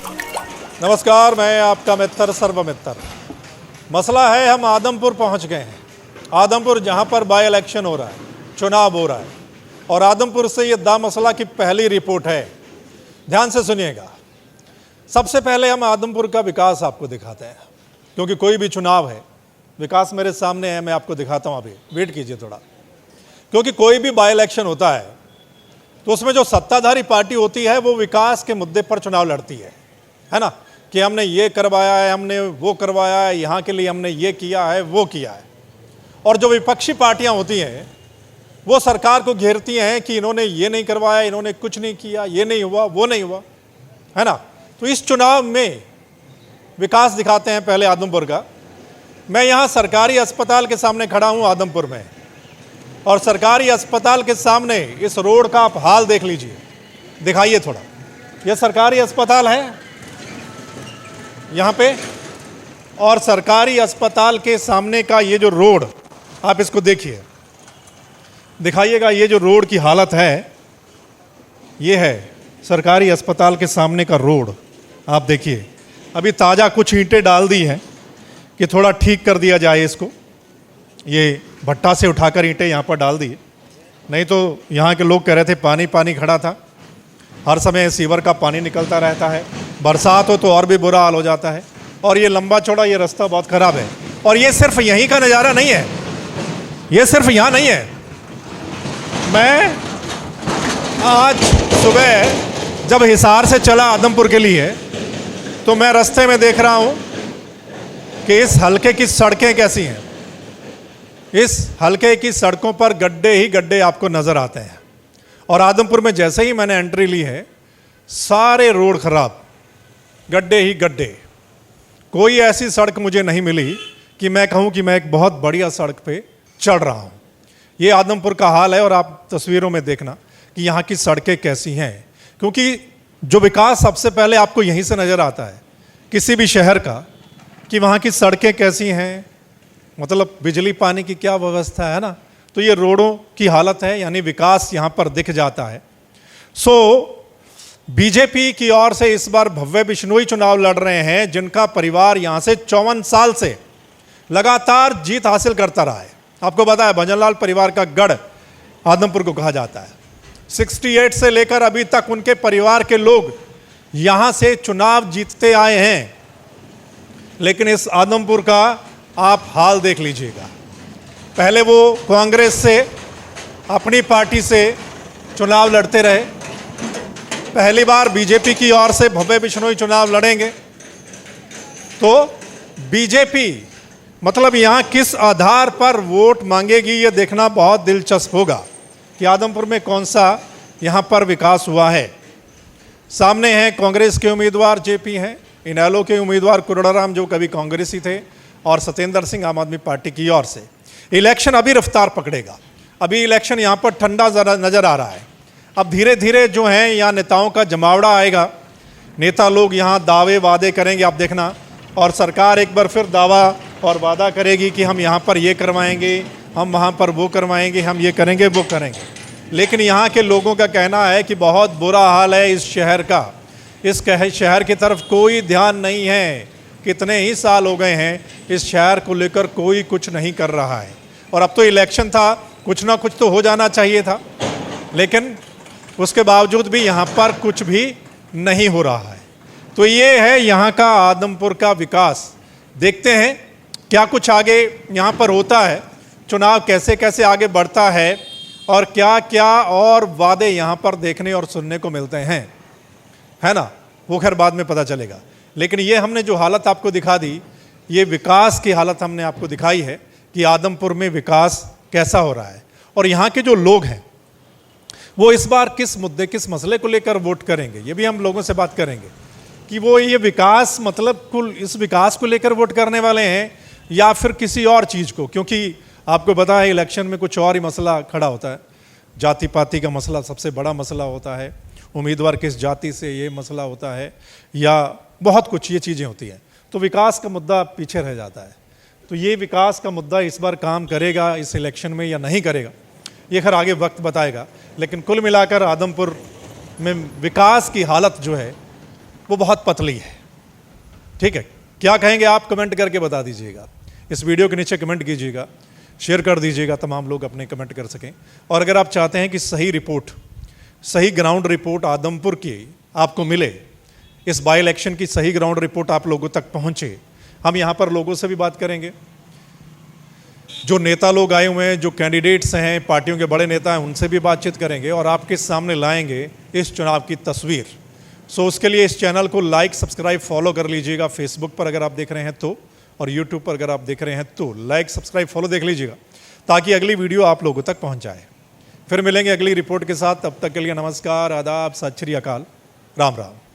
नमस्कार, मैं आपका मित्र सर्वमित्र। मसला है, हम आदमपुर पहुंच गए हैं। आदमपुर जहां पर बाई इलेक्शन हो रहा है, चुनाव हो रहा है, और आदमपुर से ये दा मसला की पहली रिपोर्ट है। ध्यान से सुनिएगा। सबसे पहले हम आदमपुर का विकास आपको दिखाते हैं, क्योंकि कोई भी चुनाव है, विकास मेरे सामने है, मैं आपको दिखाता हूं। अभी वेट कीजिए थोड़ा, क्योंकि कोई भी बाई इलेक्शन होता है तो उसमें जो सत्ताधारी पार्टी होती है वो विकास के मुद्दे पर चुनाव लड़ती है ना, कि हमने ये करवाया है, हमने वो करवाया है, यहाँ के लिए हमने ये किया है, वो किया है। और जो विपक्षी पार्टियां होती हैं वो सरकार को घेरती हैं कि इन्होंने ये नहीं करवाया, इन्होंने कुछ नहीं किया, ये नहीं हुआ, वो नहीं हुआ, है ना। तो इस चुनाव में विकास दिखाते हैं पहले आदमपुर का। मैं यहाँ सरकारी अस्पताल के सामने खड़ा हूँ आदमपुर में, और सरकारी अस्पताल के सामने इस रोड का आप हाल देख लीजिए, दिखाइए थोड़ा। ये सरकारी अस्पताल है यहाँ पे, और सरकारी अस्पताल के सामने का ये जो रोड, आप इसको देखिए, दिखाइएगा। ये जो रोड की हालत है, ये है सरकारी अस्पताल के सामने का रोड। आप देखिए, अभी ताज़ा कुछ ईंटें डाल दी हैं कि थोड़ा ठीक कर दिया जाए इसको। ये भट्टा से उठाकर ईंटें यहाँ पर डाल दी, नहीं तो यहाँ के लोग कह रहे थे पानी पानी खड़ा था, हर समय सीवर का पानी निकलता रहता है, बरसात हो तो और भी बुरा हाल हो जाता है। और ये लंबा चौड़ा ये रास्ता बहुत ख़राब है। और ये सिर्फ यहीं का नज़ारा नहीं है, ये सिर्फ यहाँ नहीं है। मैं आज सुबह जब हिसार से चला आदमपुर के लिए, तो मैं रास्ते में देख रहा हूँ कि इस हलके की सड़कें कैसी हैं। इस हलके की सड़कों पर गड्ढे ही गड्ढे आपको नज़र आते हैं। और आदमपुर में जैसे ही मैंने एंट्री ली है, सारे रोड खराब, गड्ढे ही गड्ढे। कोई ऐसी सड़क मुझे नहीं मिली कि मैं कहूँ कि मैं एक बहुत बढ़िया सड़क पे चल रहा हूँ। ये आदमपुर का हाल है, और आप तस्वीरों में देखना कि यहाँ की सड़कें कैसी हैं, क्योंकि जो विकास सबसे पहले आपको यहीं से नज़र आता है किसी भी शहर का, कि वहाँ की सड़कें कैसी हैं, मतलब बिजली पानी की क्या व्यवस्था है ना। तो ये रोडों की हालत है, यानी विकास यहाँ पर दिख जाता है। बीजेपी की ओर से इस बार भव्य बिश्नोई चुनाव लड़ रहे हैं, जिनका परिवार यहाँ से 54 साल से लगातार जीत हासिल करता रहा है। आपको पता है, भजनलाल परिवार का गढ़ आदमपुर को कहा जाता है। 68 से लेकर अभी तक उनके परिवार के लोग यहाँ से चुनाव जीतते आए हैं। लेकिन इस आदमपुर का आप हाल देख लीजिएगा। पहले वो कांग्रेस से, अपनी पार्टी से चुनाव लड़ते रहे, पहली बार बीजेपी की ओर से भव्य बिश्नोई चुनाव लड़ेंगे। तो बीजेपी मतलब यहाँ किस आधार पर वोट मांगेगी, ये देखना बहुत दिलचस्प होगा कि आदमपुर में कौन सा यहाँ पर विकास हुआ है। सामने हैं कांग्रेस के उम्मीदवार जेपी हैं, इनेलो के उम्मीदवार कुरड़ाराम जो कभी कांग्रेसी थे, और सत्येंद्र सिंह आम आदमी पार्टी की ओर से। इलेक्शन अभी रफ्तार पकड़ेगा, अभी इलेक्शन यहाँ पर ठंडा ज़रा नज़र आ रहा है। अब धीरे धीरे जो है यहाँ नेताओं का जमावड़ा आएगा, नेता लोग यहाँ दावे वादे करेंगे, आप देखना। और सरकार एक बार फिर दावा और वादा करेगी कि हम यहाँ पर ये करवाएंगे, हम वहाँ पर वो करवाएंगे, हम ये करेंगे वो करेंगे। लेकिन यहाँ के लोगों का कहना है कि बहुत बुरा हाल है इस शहर का, इस शहर की तरफ कोई ध्यान नहीं है। कितने ही साल हो गए हैं इस शहर को लेकर कोई कुछ नहीं कर रहा है। और अब तो इलेक्शन था, कुछ ना कुछ तो हो जाना चाहिए था, लेकिन उसके बावजूद भी यहाँ पर कुछ भी नहीं हो रहा है। तो ये है यहाँ का आदमपुर का विकास। देखते हैं क्या कुछ आगे यहाँ पर होता है, चुनाव कैसे कैसे आगे बढ़ता है, और क्या क्या और वादे यहाँ पर देखने और सुनने को मिलते हैं, है ना। वो खैर बाद में पता चलेगा। लेकिन ये हमने जो हालत आपको दिखा दी, ये विकास की हालत हमने आपको दिखाई है कि आदमपुर में विकास कैसा हो रहा है। और यहाँ के जो लोग हैं वो इस बार किस मुद्दे, किस मसले को लेकर वोट करेंगे, ये भी हम लोगों से बात करेंगे कि वो ये विकास, मतलब कुल इस विकास को लेकर वोट करने वाले हैं या फिर किसी और चीज़ को। क्योंकि आपको पता है इलेक्शन में कुछ और ही मसला खड़ा होता है, जाति पाति का मसला सबसे बड़ा मसला होता है, उम्मीदवार किस जाति से ये मसला होता है, या बहुत कुछ ये चीज़ें होती हैं। तो विकास का मुद्दा पीछे रह जाता है। तो ये विकास का मुद्दा इस बार काम करेगा इस इलेक्शन में या नहीं करेगा, ये खैर आगे वक्त बताएगा। लेकिन कुल मिलाकर आदमपुर में विकास की हालत जो है वो बहुत पतली है। ठीक है, क्या कहेंगे आप कमेंट करके बता दीजिएगा। इस वीडियो के नीचे कमेंट कीजिएगा, शेयर कर दीजिएगा, तमाम लोग अपने कमेंट कर सकें। और अगर आप चाहते हैं कि सही रिपोर्ट, सही ग्राउंड रिपोर्ट आदमपुर की आपको मिले, इस बाई इलेक्शन की सही ग्राउंड रिपोर्ट आप लोगों तक पहुंचे, हम यहाँ पर लोगों से भी बात करेंगे, जो नेता लोग आए हुए हैं, जो कैंडिडेट्स हैं, पार्टियों के बड़े नेता हैं, उनसे भी बातचीत करेंगे और आपके सामने लाएंगे इस चुनाव की तस्वीर। सो उसके लिए इस चैनल को लाइक, सब्सक्राइब, फॉलो कर लीजिएगा। फेसबुक पर अगर आप देख रहे हैं तो, और यूट्यूब पर अगर आप देख रहे हैं तो लाइक, सब्सक्राइब, फॉलो देख लीजिएगा, ताकि अगली वीडियो आप लोगों तक पहुंच जाए। फिर मिलेंगे अगली रिपोर्ट के साथ। तब तक के लिए नमस्कार, आदाब, सत श्री अकाल, राम राम।